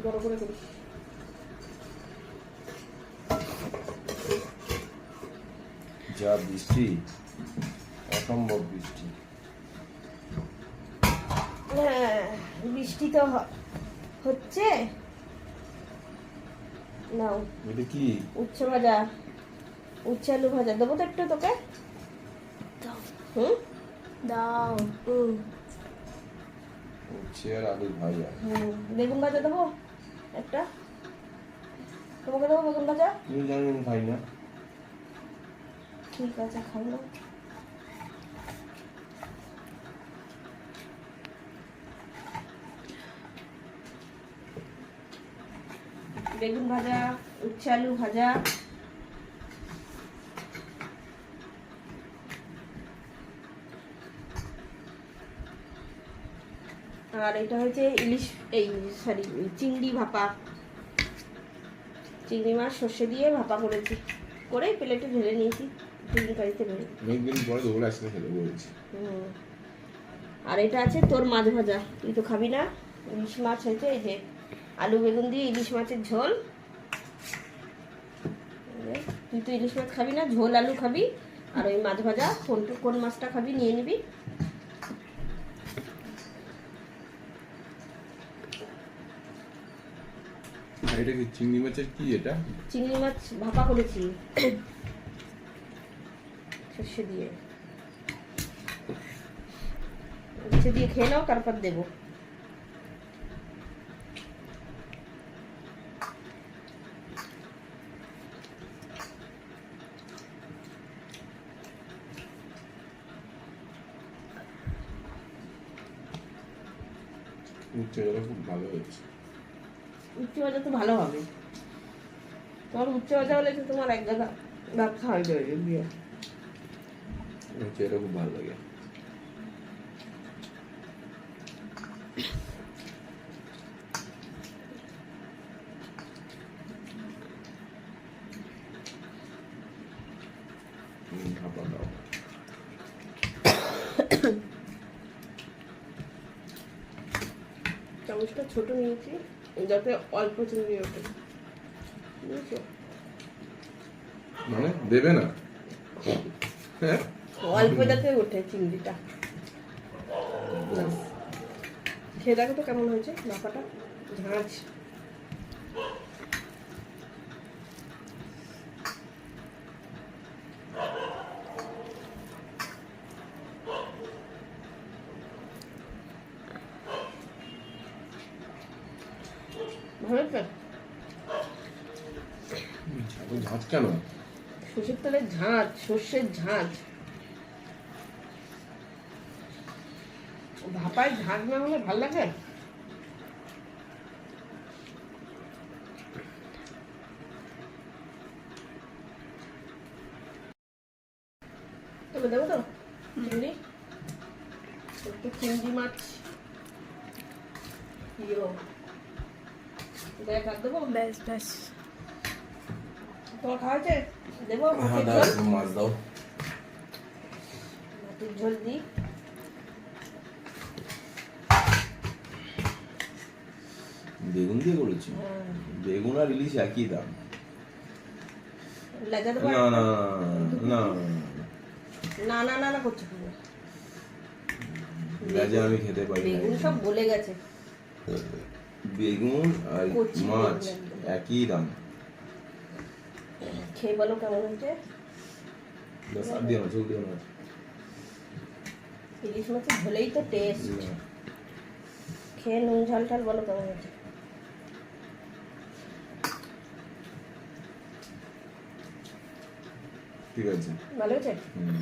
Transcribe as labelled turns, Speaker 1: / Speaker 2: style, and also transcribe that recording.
Speaker 1: বড় করে করিস।
Speaker 2: যা বৃষ্টি, অসম্ভব বৃষ্টি।
Speaker 1: হ্যাঁ, বৃষ্টি তো হচ্ছে। নাও
Speaker 2: এটা কি?
Speaker 1: উচ্ছে ভাজা, উচ্ছে আলু ভাজা দেবো তো একটু তোকে?
Speaker 3: দাও
Speaker 1: হুম,
Speaker 3: দাও।
Speaker 2: উচ্ছে আর আলু ভাজা।
Speaker 1: বেগুন ভাজা দেবো একটা? তোমাকে দেবো বেগুন ভাজা?
Speaker 2: তুমি জানি আমি খাই না।
Speaker 1: ঠিক আছে, খাই না। বেগুন ভাজা, উচ্ছে আলু ভাজা, আর এটা হচ্ছে ইলিশ, এই সরি চিংড়ি ভাপা, চিংড়ি মাছ সর্ষে দিয়ে ভাপা করেছি, করে প্লেটে ঢেলে নিয়েছি চিংড়ি কারিতে ঢেলে।
Speaker 2: অনেকদিন পরে দুপুরে একসাথে খেতে বলেছি।
Speaker 1: আর এটা আছে তোর মাছ ভাজা, তুই তো খাবি না। ইলিশ মাছ হয়েছে, এই যে আলু বেগুন দিয়ে ইলিশ মাছের ঝোল। তুই তো ইলিশ মাছ খাবি না, ঝোল আলু খাবি। আর ওই মাছ ভাজা, কোন মাছটা খাবি নিয়ে নিবি।
Speaker 2: আর এটা কি চিংড়ি মাছের কি এটা?
Speaker 1: চিংড়ি মাছ ভাপা করেছি সর্ষে দিয়ে। সর্ষে দিয়ে খেয়ে নাও, তারপর দেবো।
Speaker 2: উচ্ছে ভাজা খুব ভালো হয়েছে।
Speaker 1: উচ্ছে ভাজা তো ভালো হবে। তোমার উচ্ছে ভাজা হলে তো তোমার এক গাদা ব্যবসা হয়ে যাবে বিয়ে।
Speaker 2: উচ্ছে এটা খুব ভালো লাগে। ভাপা দাও।
Speaker 1: চামচটা ছোট নিয়েছি যাতে অল্প চিংড়ি ওঠে, বুঝেছো?
Speaker 2: মানে দেবে না? হ্যাঁ,
Speaker 1: অল্প যাতে ওঠে চিংড়িটা। খেয়ে দেখো তো কেমন হয়েছে মাখাটা, ঝাঁঝ। ভালো হয়েছে?
Speaker 2: ঝাঁজ কেন?
Speaker 1: সর্ষের তেলের ঝাঁঝ, সর্ষের ঝাঁঝ। ভাপায় ঝাঁঝ না হলে ভাল লাগে? তবে দেবো তো চিংড়ি, একটু চিংড়ি মাছ। দেখ আর দেবো?
Speaker 3: ব্যাস ব্যাস।
Speaker 1: তোমার খাওয়া হয়েছে? দেবো
Speaker 2: হ্যাঁ,
Speaker 1: মাছের
Speaker 2: দাও,
Speaker 1: ঝোল?
Speaker 2: একটু মাছ দাও।
Speaker 1: মাছের ঝোল দিই।
Speaker 2: বেগুন দিয়ে করেছি? বেগুন আর ইলিশ একই দাম।
Speaker 1: লেজা দেবো?
Speaker 2: না না না
Speaker 1: না না না না করছে পুরো।
Speaker 2: লেজা আমি খেতে পারি না।
Speaker 1: বেগুন সব গলে গেছে।
Speaker 2: বেগুন আর
Speaker 1: কচি
Speaker 2: মাছ
Speaker 1: বেগুন একদম।
Speaker 2: একই দাম।
Speaker 1: খেয়ে বলো কেমন হয়েছে।
Speaker 2: ব্যাস, আর দিও না, চোখ দিও না।
Speaker 1: ইলিশ মাছের ঝোলেই তো টেস্ট।
Speaker 2: না।
Speaker 1: খেয়ে নুন ঝাল ঝাল বলো কেমন হয়েছে।
Speaker 2: ঠিক আছে।
Speaker 1: ভালো হয়েছে?
Speaker 2: হুম।